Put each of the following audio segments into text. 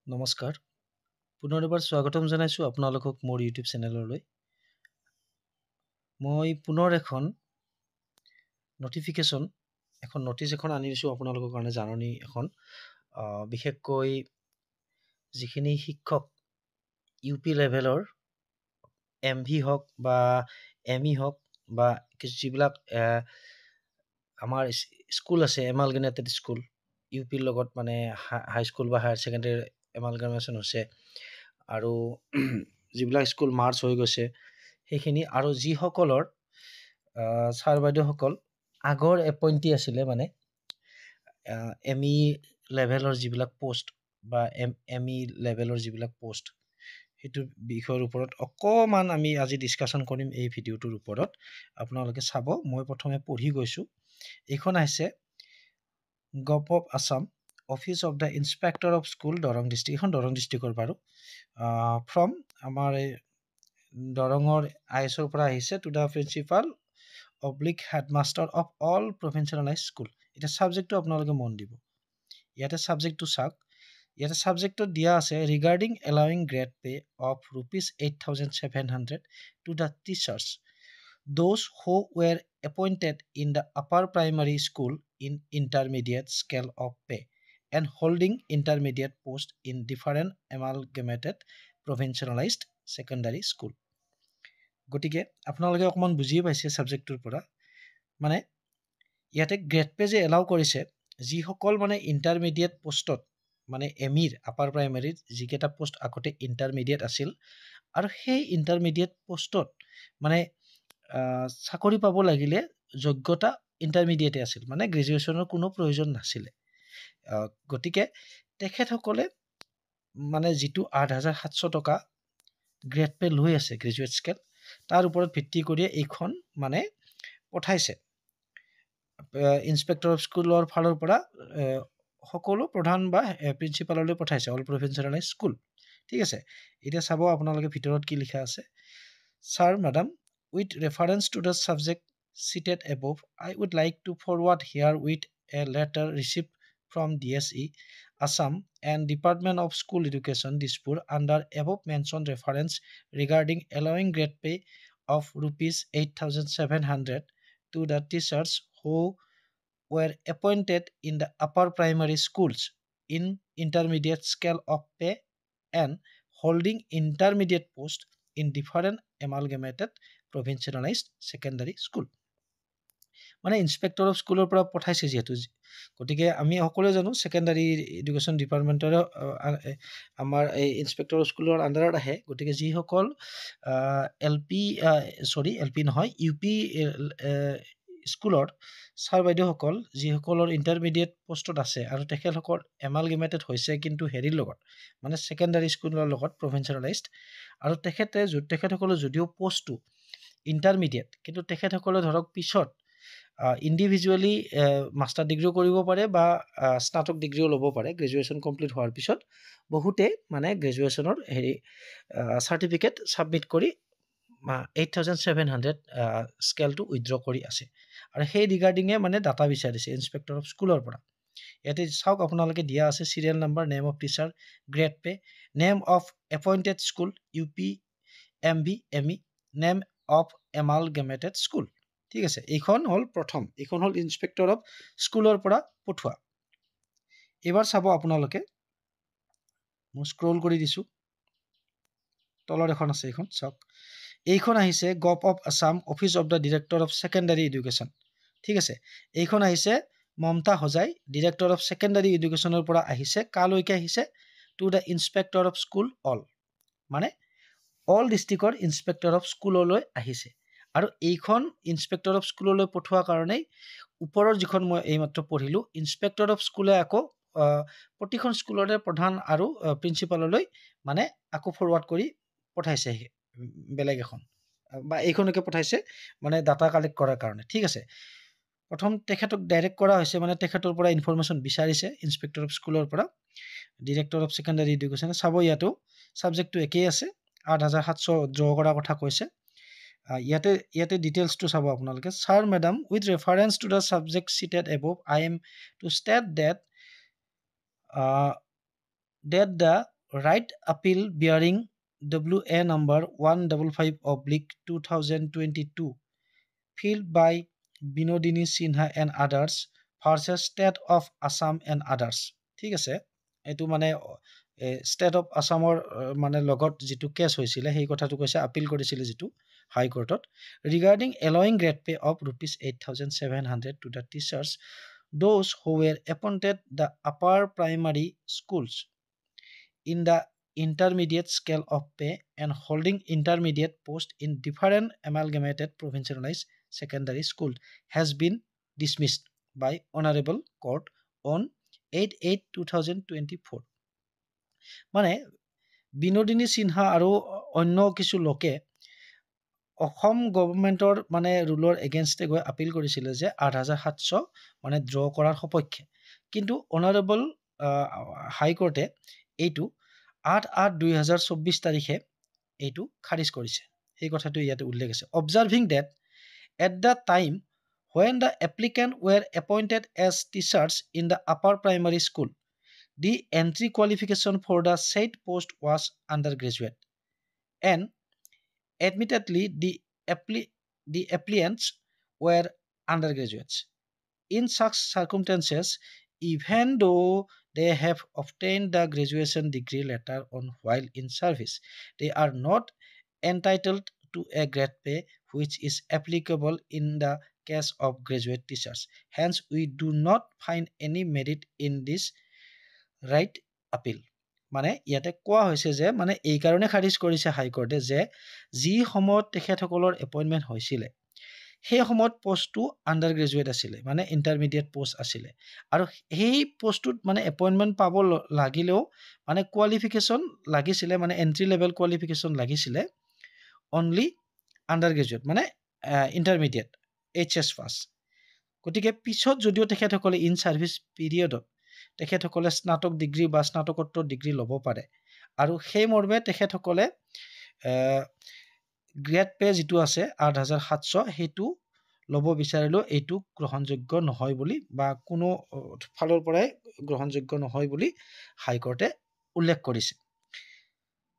নমস্কাৰ পুনৰ এবাৰ স্বাগতম জনাইছোঁ আপোনালোকক মোৰ ইউটিউব চেনেললৈ মই পুনৰ এখন নটিচ এখন আনি দিছোঁ আপোনালোকৰ কাৰণে জাননী এখন বিশেষকৈ যিখিনি শিক্ষক ইউপি লেভেলৰ MV হওক বা ME হওক বা যিবিলাক আমাৰ স্কুল আছে এমালগেনেটেড স্কুল ইউপিৰ লগত মানে হাইস্কুল বা হায়াৰ ছেকেণ্ডেৰী এমালগামেশ্যন হৈছে আৰু যিবিলাক স্কুল মাৰ্চ হৈ গৈছে সেইখিনি আৰু যিসকলৰ ছাৰ বাইদেউসকল আগৰ এপইণ্টি আছিলে মানে ME লেভেলৰ যিবিলাক পোষ্ট বা ME লেভেলৰ যিবিলাক পোষ্ট সেইটো বিষয়ৰ ওপৰত অকণমান আমি আজি ডিছকাশ্যন কৰিম এই ভিডিঅ'টোৰ ওপৰত আপোনালোকে চাব মই প্ৰথমে পঢ়ি গৈছোঁ এইখন আহিছে gov of Assam office of the inspector of school Darrang district এখন দৰং ডিষ্ট্ৰিক্টৰ বাৰু ফ্ৰম আমাৰ এই দৰঙৰ ISৰ পৰা আহিছে to the principal oblique headmaster of all provincialise school এতিয়া ছাবজেক্টটো আপোনালোকে মন দিব ইয়াতে ছাবজেক্টটো চাওক ইয়াতে ছাবজেক্টত দিয়া আছে regarding allowing grade pay of ₹8,700 to the teachers those who were appointed in the upper primary school in intermediate scale of pay and holding intermediate post in different amalgamated provincialized secondary school গতিকে আপোনালোকে অকমান বুজি পাইছে সাবজেক্টৰ পৰা মানে ইয়াতে grade pay যে allow কৰিছে যিসকল মানে ইন্টাৰমিডিয়েট পোষ্টত মানে এমিৰ আপাৰ প্ৰাইমাৰীৰ যিকেইটা পোষ্ট আগতে ইন্টাৰমিডিয়েট আছিল আৰু সেই ইন্টাৰমিডিয়েট পোষ্টত মানে চাকৰি পাব লাগিলে যোগ্যতা ইন্টাৰমিডিয়েটে আছিল মানে গ্ৰেজুৱেশ্যনৰ কোনো প্ৰয়োজন নাছিলে গতিকে তেখেতসকলে মানে যিটো 8,700 টকা গ্ৰেড পে লৈ আছে গ্ৰেজুৱেট স্কেল তাৰ ওপৰত ভিত্তি কৰি এইখন মানে পঠাইছে ইনস্পেক্টৰ অফ স্কুলৰ ফালৰ পৰা সকলো প্ৰধান বা প্ৰিন্সিপাললৈ পঠাইছে অল প্ৰভিঞ্চিয়েলাইজ স্কুল ঠিক আছে এতিয়া চাব আপোনালোকে ভিতৰত কি লিখা আছে sir madam with reference to the subject cited above I would like to forward here with a letter received from DSE Assam and Department of School Education Dispur under above mentioned reference regarding allowing grade pay of ₹8,700 to the teachers who were appointed in the upper primary schools in intermediate scale of pay and holding intermediate post in different amalgamated provincialized secondary school মানে inspector of স্কুলৰ পৰা পঠাইছে যেহেতু গতিকে আমি সকলোৱে জানো secondary education ডিপাৰ্টমেন্টৰ আমাৰ এই ইনস্পেক্টৰ স্কুলৰ আন্ডাৰত আহে গতিকে যিসকল এলপি নহয় ইউপি স্কুলৰ ছাৰ বাইদেউসকল যিসকলৰ ইন্টাৰমিডিয়েট পোষ্টত আছে আৰু তেখেতসকল এমালগেমেটেড হৈছে কিন্তু হেৰিৰ লগত মানে সেকেন্ডাৰী স্কুলৰ লগত প্ৰভিঞ্চিয়েলাইজড আৰু তেখেতসকলৰ যদিও পোষ্টটো ইন্টাৰমিডিয়েট কিন্তু তেখেতসকলে ধৰক পিছত ইণ্ডিভিজুৱেলি মাষ্টাৰ ডিগ্ৰীও কৰিব পাৰে বা স্নাতক ডিগ্ৰীও ল'ব পাৰে গ্ৰেজুৱেশ্যন কমপ্লিট হোৱাৰ পিছত বহুতে মানে গ্ৰেজুৱেশ্যনৰ হেৰি চাৰ্টিফিকেট ছাবমিট কৰি 8,700 স্কেলটো উইথড্ৰ কৰি আছে আৰু সেই ৰিগাৰ্ডিঙে মানে ডাটা বিচাৰিছে ইনস্পেক্টৰ অফ স্কুলৰ পৰা ইয়াতে চাওক আপোনালোকে দিয়া আছে serial number name of teacher grade pay name of appointed school UP MB ME name of amalgamated school ঠিক আছে এইখন হল প্ৰথম এইখন হল ইনস্পেক্টৰ অফ স্কুলৰ পৰা পঠোৱা এবাৰ চাব আপোনালোকে মই স্ক্ৰল কৰি দিছো তলৰ এখন আছে এইখন চাওক এইখন আহিছে gov of Assam office of the director of secondary education ঠিক আছে এইখন আহিছে মমতা হজাই ডিৰেক্টৰ অফ সেকেন্ডাৰী এডুকেশ্যনৰ পৰা আহিছে কালৈকে আহিছে to the inspector of school all মানে অল ডিষ্ট্ৰিক্টৰ ইনস্পেক্টৰ অফ স্কুললৈ আহিছে আৰু এইখন ইনস্পেক্টৰ অফ স্কুললৈ পঠোৱা কাৰণে ওপৰৰ যিখন মই এইমাত্ৰ পঢ়িলো ইনস্পেক্টৰ অফ স্কুলে আকৌ প্ৰতিখন স্কুলৰে প্ৰধান আৰু প্ৰিন্সিপাললৈ মানে আকৌ ফৰৱাৰ্ড কৰি পঠাইছে বেলেগ এখন বা এইখনকে পঠাইছে মানে ডাটা কালেক্ট কৰাৰ কাৰণে ঠিক আছে প্ৰথম তেখেতক ডাইৰেক্ট কৰা হৈছে মানে তেখেতৰ পৰা ইনফৰমেশ্যন বিচাৰিছে ইনস্পেক্টৰ অফ স্কুলৰ পৰা ডিৰেক্টৰ অফ সেকেন্ডাৰী এডুকেশ্যন চাব ইয়াতো সাবজেক্টটো একেই আছে 8,700 ড্ৰ কৰাৰ কথা কৈছে ইয়াতে ডিটেইলছটো চাব আপোনালোকে sir madam with reference to the subject cited above I am to state that the right appeal bearing WA number 155/2022 filed by Binodini Sinha and others versus State of Assam and others. ঠিক আছে এটো মানে state of আসামৰ মানে লগত যেটো cash হৈছিল সেই কথাটো কৈছে আপিল কৰিছিল যেটো হাই কোৰ্টত regarding allowing grade pay of ₹8,700 to the teachers those who were appointed the upper primary schools in the intermediate scale of pay and holding intermediate post in different amalgamated provincialized secondary school has been dismissed by Honorable Court on 8/8/2024. মানে বিনোদিনী সিনহা আৰু অন্য কিছু লোকে অসম গভৰ্ণমেণ্টৰ মানে ৰুলৰ এগেইনষ্টে গৈ আপিল কৰিছিলে যে 8,700 মানে ড্ৰ কৰাৰ সপক্ষে কিন্তু অনাৰেবল হাইকোৰ্টে এইটো 8/8/2024 তাৰিখে এইটো খাৰিজ কৰিছে এই কথাটো ইয়াতে উল্লেখ আছে অবজাৰ্ভিং date at the time when the applicant were appointed as teachers in the upper primary school the entry qualification for the said post was undergraduate and admittedly the applicants were undergraduates in such circumstances even though they have obtained the graduation degree later on while in service they are not entitled to a grade pay which is applicable in the case of graduate teachers. Hence, we do not find any merit in this right appeal. মানে ইয়াতে কোৱা হৈছে যে মানে এই কাৰণে খাৰিজ কৰিছে হাইকোৰ্টে যে যি সময়ত তেখেতসকলৰ এপইণ্টমেণ্ট হৈছিলে সেই সময়ত পোষ্টটো আণ্ডাৰ গ্ৰেজুৱেট আছিলে মানে ইণ্টাৰমিডিয়েট পোষ্ট আছিলে আৰু সেই পোষ্টটোত মানে এপইণ্টমেণ্ট পাব লাগিলেও মানে কোৱালিফিকেশ্যন লাগিছিলে মানে এণ্ট্ৰি লেভেল কোৱালিফিকেশ্যন লাগিছিলে অনলি আণ্ডাৰ গ্ৰেজুৱেট মানে ইণ্টাৰমিডিয়েট HS পাছ গতিকে পিছত যদিও তেখেতসকলে ইন ছাৰ্ভিচ পিৰিয়ডত তেখেতসকলে স্নাতক ডিগ্ৰী বা স্নাতকোত্তৰ ডিগ্ৰী ল'ব পাৰে আৰু সেই মৰ্মে তেখেতসকলে গ্ৰেড পে যেটো আছে 8,700 সেইটো ল'ব বিচাৰিলেও এইটো গ্ৰহণযোগ্য নহয় বুলি বা কোনো ফালৰ পৰাই গ্ৰহণযোগ্য নহয় বুলি হাইকোৰ্টে উল্লেখ কৰিছে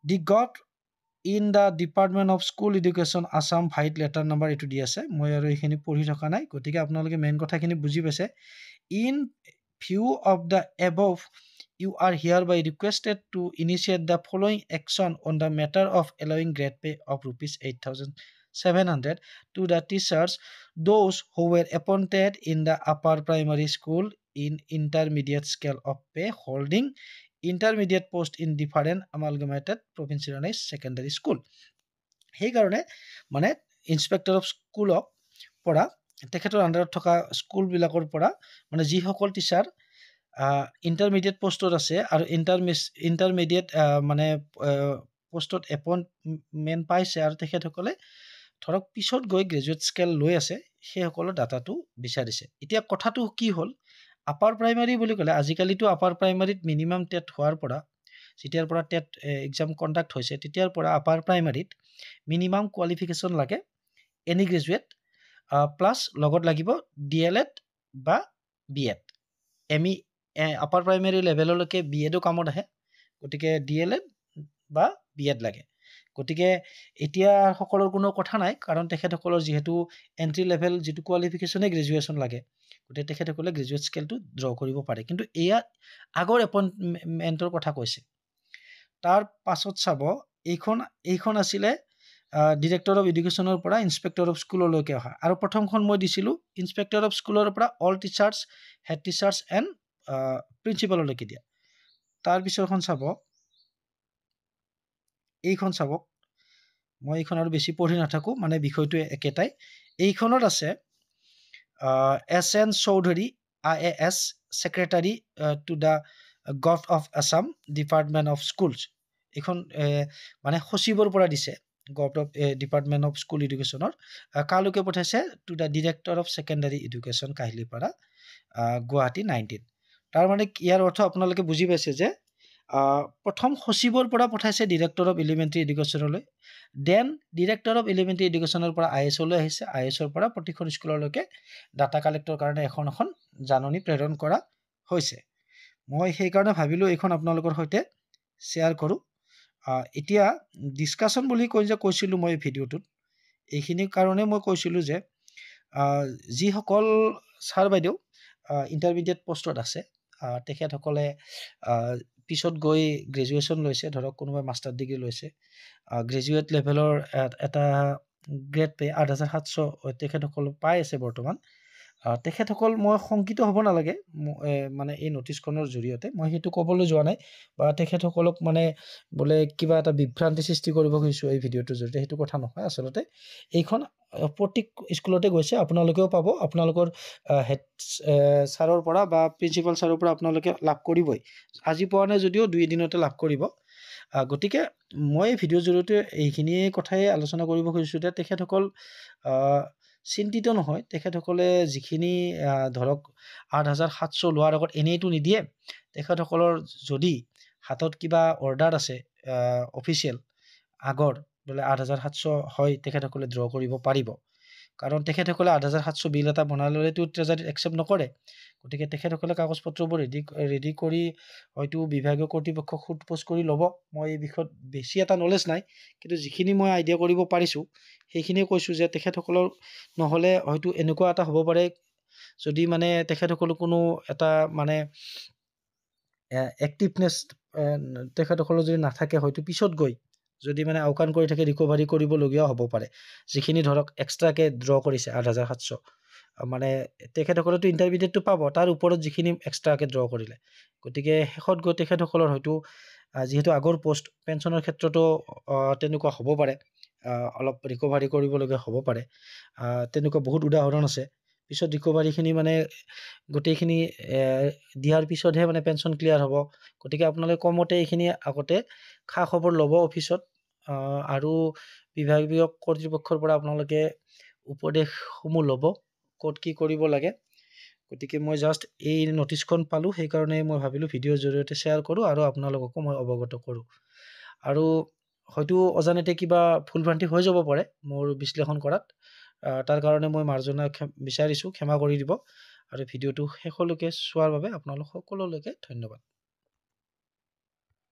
দি gut in the Department of School Education Assam White letter number এইটো দি আছে মই আৰু এইখিনি পঢ়ি থকা নাই গতিকে আপোনালোকে মেইন কথাখিনি বুজি পাইছে in view of the above you are hereby requested to initiate the following action on the matter of allowing grade pay of ₹8,700 to the teachers those who were appointed in the upper primary school in intermediate scale of pay holding intermediate post in different amalgamated provincialized secondary school সেই কাৰণে মানে inspector of স্কুলক পৰা তেখেতৰ আণ্ডাৰত থকা স্কুলবিলাকৰ পৰা মানে যিসকল টিচাৰ ইণ্টাৰমিডিয়েট পোষ্টত আছে আৰু ইণ্টাৰমিডিয়েট মানে পোষ্টত এপইণ্টমেণ্ট পাইছে আৰু তেখেতসকলে ধৰক পিছত গৈ গ্ৰেজুৱেট স্কেল লৈ আছে সেইসকলৰ ডাটাটো বিচাৰিছে এতিয়া কথাটো কি হ'ল আপাৰ প্ৰাইমাৰী বুলি ক'লে আজিকালিতো আপাৰ প্ৰাইমাৰীত মিনিমাম টেট হোৱাৰ পৰা যেতিয়াৰ পৰা টেট এক্সাম কণ্ডাক্ট হৈছে তেতিয়াৰ পৰা আপাৰ প্ৰাইমাৰীত মিনিমাম কোৱালিফিকেশ্যন লাগে এনি গ্ৰেজুৱেট প্লাছ লগত লাগিব DLED বা BEd এমি আপাৰ প্ৰাইমাৰী লেভেললৈকে BEdও কামত আহে গতিকে DLED বা BEd লাগে গতিকে এতিয়া সকলৰ কোনো কথা নাই কাৰণ তেখেতসকলৰ যেহেতু এন্ট্ৰি লেভেল যেটো কোৱালিফিকেশ্যনে গ্ৰেজুৱেশ্যন লাগে গতিকে তেখেতসকলে গ্ৰেজুৱেট স্কেলটো ড্ৰ কৰিব পাৰে কিন্তু এয়া আগৰ এপইণ্টমেণ্টৰ কথা কৈছে তাৰ পাছত চাব এইখন আছিলে ডিৰেক্টৰ অফ এডুকেশ্যনৰ পৰা ইনস্পেক্টৰ অফ স্কুললৈকে অহা আৰু প্ৰথমখন মই দিছিলোঁ ইনস্পেক্টৰ অফ স্কুলৰ পৰা all teachers head teachers and প্ৰিন্সিপাললৈকে দিয়া তাৰ পিছৰখন চাব এইখন চাবক মই এইখন আৰু বেছি পঢ়ি নাথাকোঁ মানে বিষয়টো একেটাই এইখনত আছে SN Chowdhury IAS Secretary to the Gov of Assam Department of Schools এইখন মানে সচিবৰ পৰা দিছে gov of department of school এডুকেশ্যনৰ কালৈকে পঠাইছে to the director of secondary education Kahilipara Guwahati 19 তাৰ মানে ইয়াৰ অৰ্থ আপোনালোকে বুজি পাইছে যে প্ৰথম সচিবৰ পৰা পঠাইছে ডিৰেক্টৰ অফ এলিমেণ্টাৰী এডুকেশ্যনলৈ দেন ডিৰেক্টৰ অফ এলিমেণ্টাৰী এডুকেশ্যনৰ পৰা IS-লৈ আহিছে IS-ৰ পৰা প্ৰতিখন স্কুললৈকে ডাটা কালেক্টৰ কাৰণে এখন জাননী প্ৰেৰণ কৰা হৈছে মই সেইকাৰণে ভাবিলোঁ এইখন আপোনালোকৰ সৈতে শ্বেয়াৰ কৰোঁ। এতিয়া ডিছকাশ্যন বুলি কৈছিলোঁ মই ভিডিঅ'টোত, এইখিনিৰ কাৰণে মই কৈছিলোঁ যে যিসকল ছাৰ বাইদেউ ইণ্টাৰমিডিয়েট পষ্টত আছে, তেখেতসকলে পিছত গৈ গ্ৰেজুৱেশ্যন লৈছে, ধৰক কোনোবাই মাষ্টাৰ ডিগ্ৰী লৈছে, গ্ৰেজুৱেট লেভেলৰ এটা গ্ৰেড পে ৮,৭০০ তেখেতসকল পাই আছে বৰ্তমান। তেখেতসকল মই শংকিত হ'ব নালাগে, মানে এই নটিচখনৰ জৰিয়তে মই সেইটো ক'বলৈ যোৱা নাই, বা তেখেতসকলক মানে বোলে কিবা এটা বিভ্ৰান্তি সৃষ্টি কৰিব খুজিছোঁ এই ভিডিঅ'টোৰ জৰিয়তে, সেইটো কথা নহয়। আচলতে এইখন প্ৰত্যেক স্কুলতে গৈছে, আপোনালোকেও পাব, আপোনালোকৰ হেড ছাৰৰ পৰা বা প্ৰিন্সিপাল ছাৰৰ পৰা আপোনালোকে লাভ কৰিবই, আজি পোৱা নাই যদিও 2 দিনতে লাভ কৰিব। গতিকে মই এই ভিডিঅ'ৰ জৰিয়তে এইখিনিয়ে কথাই আলোচনা কৰিব খুজিছোঁ যে তেখেতসকল চিন্তিত নহয়। তেখেতসকলে যিখিনি ধৰক ৮,৭০০ লোৱাৰ আগত এনেইতো নিদিয়ে। তেখেতসকলৰ যদি হাতত কিবা অৰ্ডাৰ আছে অফিচিয়েল আগৰ, বোলে ৮,৭০০ হয়, তেখেতসকলে ড্ৰ কৰিব পাৰিব। কাৰণ তেখেতসকলে ৮,৭০০ বিল এটা বনাই ল'লেতো ট্ৰেজাৰীত একচেপ্ট নকৰে। গতিকে তেখেতসকলে কাগজ পত্ৰবোৰ ৰেডি কৰি হয়তো বিভাগীয় কৰ্তৃপক্ষক সোধ-পোছ কৰি ল'ব। মই এই বিষয়ত বেছি এটা নলেজ নাই, কিন্তু যিখিনি মই আইডিয়া কৰিব পাৰিছোঁ সেইখিনিয়ে কৈছোঁ যে তেখেতসকলৰ নহ'লে হয়তো এনেকুৱা এটা হ'ব পাৰে, যদি মানে তেখেতসকলৰ কোনো এটা মানে এক্টিভনেছ তেখেতসকলৰ যদি নাথাকে, হয়তো পিছত গৈ যদি মানে আওকাণ কৰি থাকে ৰিকভাৰী কৰিবলগীয়াও হ'ব পাৰে। যিখিনি ধৰক এক্সট্ৰাকৈ ড্ৰ কৰিছে ৮,৭০০, মানে তেখেতসকলেতো ইণ্টাৰমিডিয়েটটো পাব, তাৰ ওপৰত যিখিনি এক্সট্ৰাকৈ ড্ৰ কৰিলে। গতিকে শেষত গৈ তেখেতসকলৰ হয়তো যিহেতু আগৰ পোষ্ট, পেঞ্চনৰ ক্ষেত্ৰতো তেনেকুৱা হ'ব পাৰে, অলপ ৰিকভাৰী কৰিবলগীয়া হ'ব পাৰে। তেনেকুৱা বহুত উদাহৰণ আছে। পিছত ৰিকভাৰীখিনি মানে গোটেইখিনি দিয়াৰ পিছতহে মানে পেঞ্চন ক্লিয়াৰ হ'ব। গতিকে আপোনালোকে কমতে এইখিনি আগতে খা খবৰ ল'ব অফিচত, আৰু বিভাগীয় কৰ্তৃপক্ষৰ পৰা আপোনালোকে উপদেশসমূহ ল'ব ক'ত কি কৰিব লাগে। গতিকে মই জাষ্ট এই নটিচখন পালোঁ, সেইকাৰণে মই ভাবিলোঁ ভিডিঅ'ৰ জৰিয়তে শ্বেয়াৰ কৰোঁ আৰু আপোনালোককো মই অৱগত কৰোঁ। আৰু হয়তো অজানিতে কিবা ভুল ভ্ৰান্তি হৈ যাব পাৰে মোৰ বিশ্লেষণ কৰাত, তাৰ কাৰণে মই মাৰ্জনা বিচাৰিছোঁ, ক্ষমা কৰি দিব। আৰু ভিডিঅ'টো শেষলৈকে চোৱাৰ বাবে আপোনালোক সকলোলৈকে ধন্যবাদ।